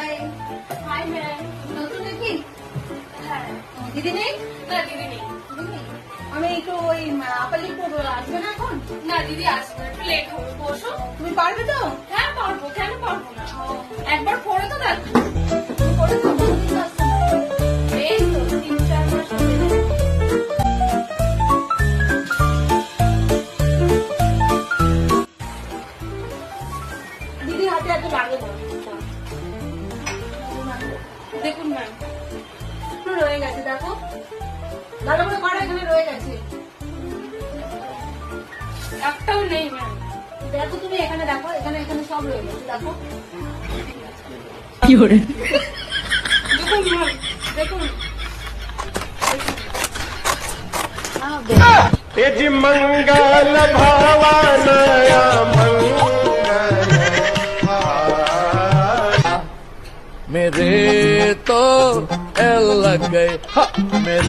High hi ma'am. নতুন নাকি? হ্যাঁ। দিদি নেই? না দিদি নেই। দিদি নেই? আমি একটু ওই আপালি করবো, আসবে না এখন? না দিদি আসবে, একটু লেট হবে, বসো। তুমি পারবে তো? হ্যাঁ পারবো, কেন পারবো না। একবার পরে তো দেখো। তুমি করে তো কতদিন আসছো না? এই তো 3-4 মাস হয়ে গেছে। দিদির হাতে এত লাগে না। দেখুন ম্যাম, একটু রয়ে গেছে, দেখো ভালো করে করো, এখানে রয়ে গেছে। একটাও নেই ম্যাম। দেখো তুমি এখানে দেখো, এখানে এখানে সব রয়ে গেছে, দেখো। দেখুন ম্যাম, দেখুন। तेज मंगल भावनया मंगल मेरे तो लग गए